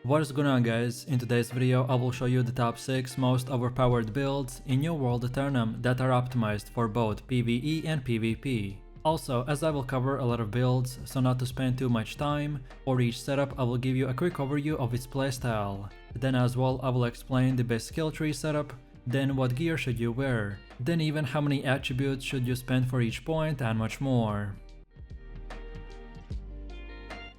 What is going on, guys? In today's video I will show you the top 6 most overpowered builds in New World Aeternum that are optimized for both PvE and PvP. Also, as I will cover a lot of builds, so not to spend too much time, for each setup I will give you a quick overview of its playstyle. Then as well I will explain the best skill tree setup, then what gear should you wear, then even how many attributes should you spend for each point, and much more.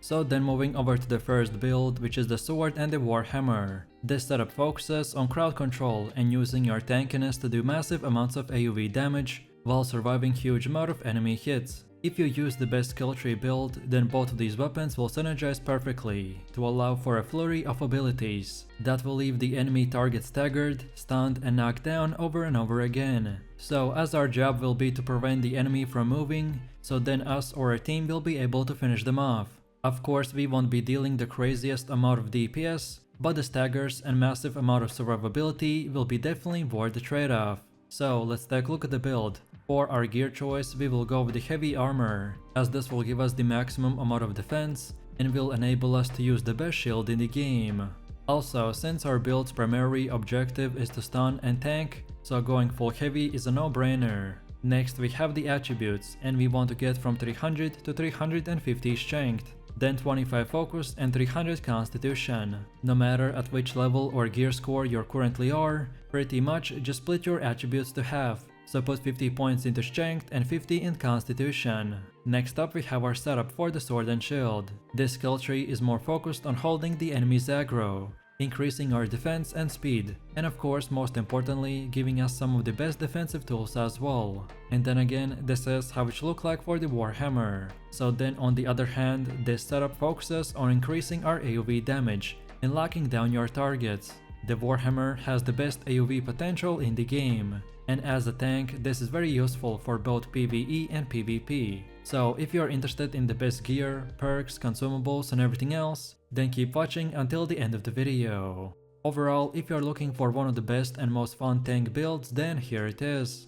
So then moving over to the first build, which is the sword and the warhammer. This setup focuses on crowd control and using your tankiness to do massive amounts of AoE damage while surviving huge amount of enemy hits. If you use the best skill tree build, then both of these weapons will synergize perfectly to allow for a flurry of abilities that will leave the enemy target staggered, stunned and knocked down over and over again. So as our job will be to prevent the enemy from moving, so then us or our team will be able to finish them off. Of course, we won't be dealing the craziest amount of DPS, but the staggers and massive amount of survivability will be definitely worth the trade-off. So let's take a look at the build. For our gear choice, we will go with the heavy armor, as this will give us the maximum amount of defense and will enable us to use the best shield in the game. Also, since our build's primary objective is to stun and tank, so going full heavy is a no-brainer. Next we have the attributes, and we want to get from 300 to 350 strength. Then 25 focus and 300 constitution. No matter at which level or gear score you currently are, pretty much just split your attributes to half, so put 50 points into strength and 50 in constitution. Next up we have our setup for the sword and shield. This skill tree is more focused on holding the enemy's aggro, increasing our defense and speed, and of course most importantly giving us some of the best defensive tools as well. And then again, this is how it should look like for the warhammer. So then on the other hand, this setup focuses on increasing our AoE damage and locking down your targets. The warhammer has the best AoE potential in the game, and as a tank this is very useful for both PvE and PvP. So if you are interested in the best gear, perks, consumables and everything else, then keep watching until the end of the video. Overall, if you are looking for one of the best and most fun tank builds, then here it is.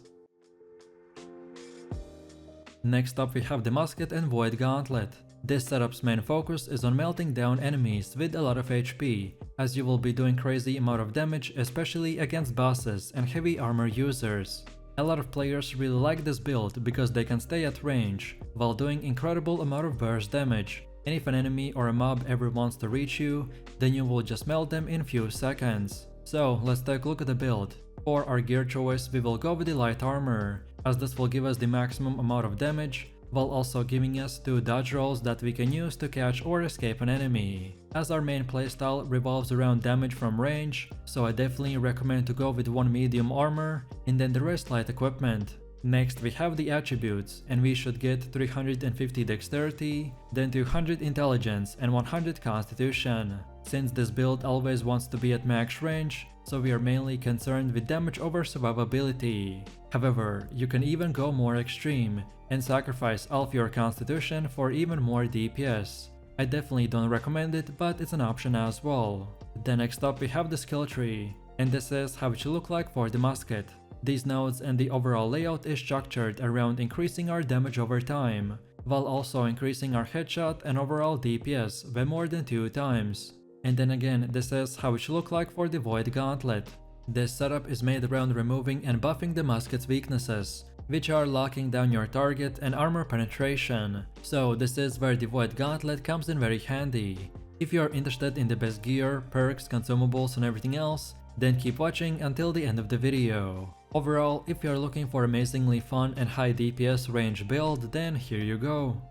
Next up we have the musket and void gauntlet. This setup's main focus is on melting down enemies with a lot of HP, as you will be doing crazy amount of damage, especially against bosses and heavy armor users. A lot of players really like this build because they can stay at range while doing incredible amount of burst damage, and if an enemy or a mob ever wants to reach you, then you will just melt them in few seconds. So let's take a look at the build. For our gear choice we will go with the light armor, as this will give us the maximum amount of damage while also giving us 2 dodge rolls that we can use to catch or escape an enemy. As our main playstyle revolves around damage from range, so I definitely recommend to go with 1 medium armor and then the rest light equipment. Next we have the attributes, and we should get 350 dexterity, then 200 intelligence and 100 constitution. Since this build always wants to be at max range, so we are mainly concerned with damage over survivability. However, you can even go more extreme and sacrifice all of your constitution for even more DPS. I definitely don't recommend it, but it's an option as well. Then next up we have the skill tree, and this is how it should look like for the musket. These nodes and the overall layout is structured around increasing our damage over time, while also increasing our headshot and overall DPS by more than 2 times. And then again, this is how it should look like for the void gauntlet. This setup is made around removing and buffing the musket's weaknesses, which are locking down your target and armor penetration. So this is where the void gauntlet comes in very handy. If you are interested in the best gear, perks, consumables and everything else, then keep watching until the end of the video. Overall, if you are looking for amazingly fun and high DPS range build, then here you go.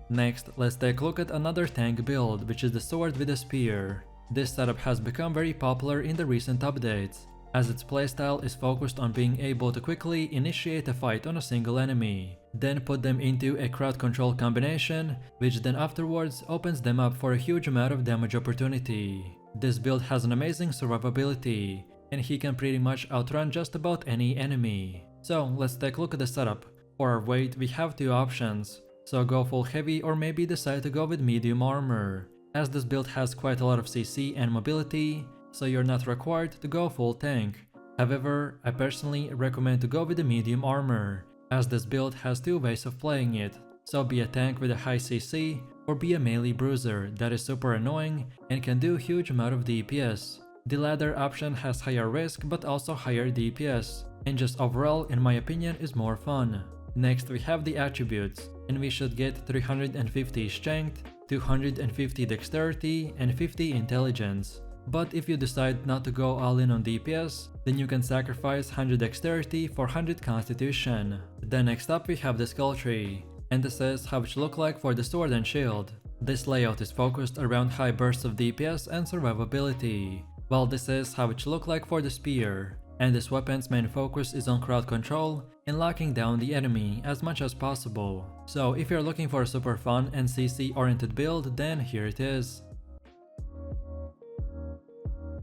Next, let's take a look at another tank build, which is the sword with a spear. This setup has become very popular in the recent updates, as its playstyle is focused on being able to quickly initiate a fight on a single enemy, then put them into a crowd control combination, which then afterwards opens them up for a huge amount of damage opportunity. This build has an amazing survivability, and he can pretty much outrun just about any enemy. So let's take a look at the setup. For our weight we have 2 options, so go full heavy or maybe decide to go with medium armor, as this build has quite a lot of CC and mobility, so you're not required to go full tank. However, I personally recommend to go with the medium armor, as this build has 2 ways of playing it. So be a tank with a high CC or be a melee bruiser that is super annoying and can do huge amount of DPS. The latter option has higher risk but also higher DPS, and just overall in my opinion is more fun. Next we have the attributes, and we should get 350 strength, 250 dexterity, and 50 intelligence. But if you decide not to go all in on DPS, then you can sacrifice 100 dexterity for 100 constitution. Then next up we have the skill tree, and this is how it should look like for the sword and shield. This layout is focused around high bursts of DPS and survivability, while this is how it should look like for the spear. And this weapon's main focus is on crowd control and locking down the enemy as much as possible. So if you're looking for a super fun and CC oriented build, then here it is.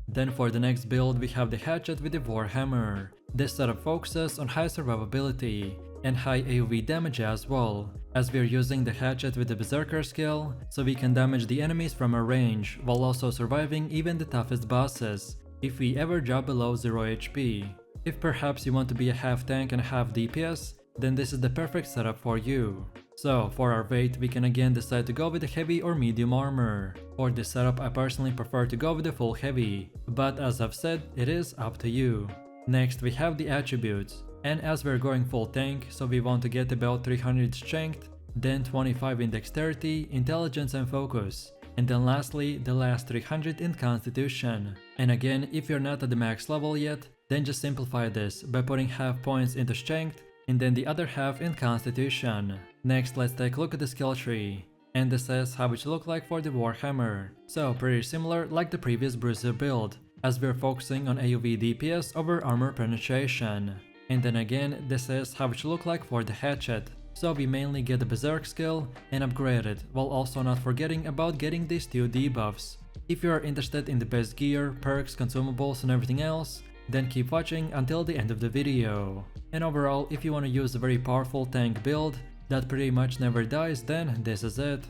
Then for the next build we have the hatchet with the warhammer. This setup focuses on high survivability and high AoE damage as well, as we're using the hatchet with the berserker skill, so we can damage the enemies from a range while also surviving even the toughest bosses if we ever drop below 0 HP. If perhaps you want to be a half tank and half DPS, then this is the perfect setup for you. So for our weight we can again decide to go with the heavy or medium armor. For this setup I personally prefer to go with the full heavy, but as I've said, it is up to you. Next we have the attributes, and as we're going full tank, so we want to get about 300 strength, then 25 in dexterity, intelligence and focus, and then lastly the last 300 in constitution. And again, if you're not at the max level yet, then just simplify this by putting half points into strength and then the other half in constitution. Next let's take a look at the skill tree, and this is how it should look like for the warhammer. So pretty similar like the previous bruiser build, as we're focusing on AoE DPS over armor penetration. And then again, this is how it should look like for the hatchet. So we mainly get the berserk skill and upgrade it, while also not forgetting about getting these two debuffs. If you are interested in the best gear, perks, consumables and everything else, then keep watching until the end of the video. And overall, if you want to use a very powerful tank build that pretty much never dies, then this is it.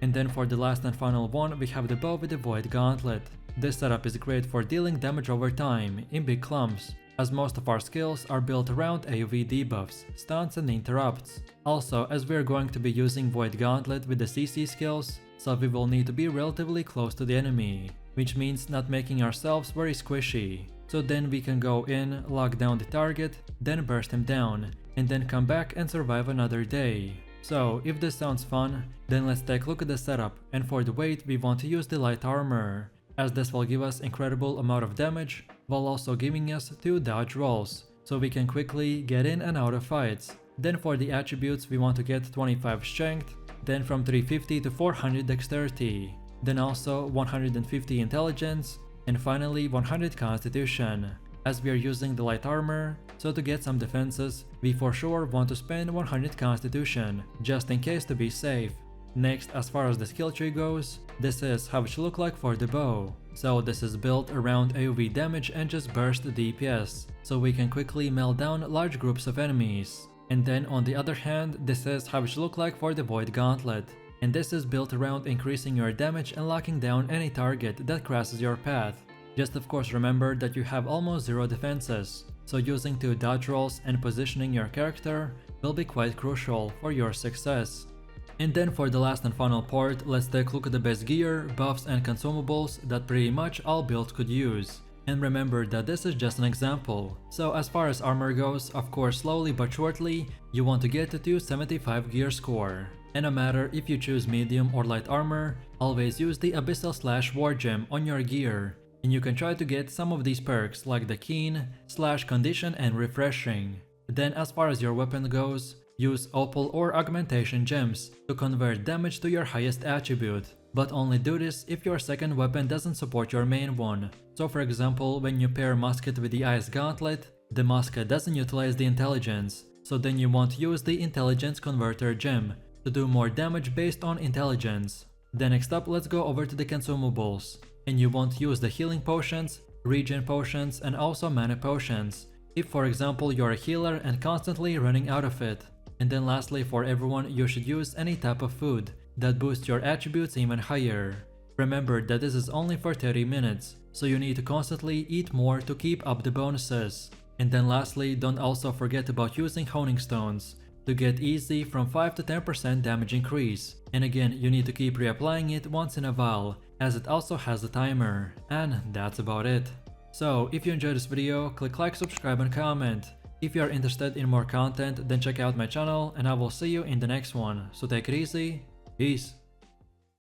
And then for the last and final one, we have the bow with the void gauntlet. This setup is great for dealing damage over time in big clumps, as most of our skills are built around AoE debuffs, stuns and interrupts. Also, as we are going to be using void gauntlet with the CC skills, so we will need to be relatively close to the enemy, which means not making ourselves very squishy. So then we can go in, lock down the target, then burst him down, and then come back and survive another day. So if this sounds fun, then let's take a look at the setup, and for the weight we want to use the light armor, as this will give us incredible amount of damage while also giving us 2 dodge rolls, so we can quickly get in and out of fights. Then for the attributes we want to get 25 strength, then from 350 to 400 dexterity, then also 150 intelligence, and finally 100 constitution. As we are using the light armor, so to get some defenses, we for sure want to spend 100 constitution, just in case to be safe. Next, as far as the skill tree goes, this is how it should look like for the bow. So this is built around AoE damage and just burst DPS, so we can quickly melt down large groups of enemies. And then on the other hand, this is how it should look like for the void gauntlet. And this is built around increasing your damage and locking down any target that crosses your path. Just of course remember that you have almost 0 defenses, so using 2 dodge rolls and positioning your character will be quite crucial for your success. And then for the last and final part, let's take a look at the best gear, buffs and consumables that pretty much all builds could use. And remember that this is just an example, so as far as armor goes, of course slowly but shortly, you want to get to 275 gear score. And no matter if you choose medium or light armor, always use the abyssal/war gem on your gear, and you can try to get some of these perks like the keen, condition and refreshing. Then as far as your weapon goes, use opal or augmentation gems to convert damage to your highest attribute, but only do this if your second weapon doesn't support your main one. So for example, when you pair musket with the ice gauntlet, the musket doesn't utilize the intelligence, so then you want to use the intelligence converter gem to do more damage based on intelligence. Then next up, let's go over to the consumables, and you want to use the healing potions, regen potions and also mana potions, if for example you're a healer and constantly running out of it. And then lastly, for everyone, you should use any type of food that boosts your attributes even higher. Remember that this is only for 30 minutes, so you need to constantly eat more to keep up the bonuses. And then lastly, don't also forget about using honing stones to get easy from 5 to 10% damage increase. And again, you need to keep reapplying it once in a while, as it also has a timer. And that's about it. So if you enjoyed this video, click like, subscribe and comment. If you are interested in more content, then check out my channel and I will see you in the next one. So take it easy, peace.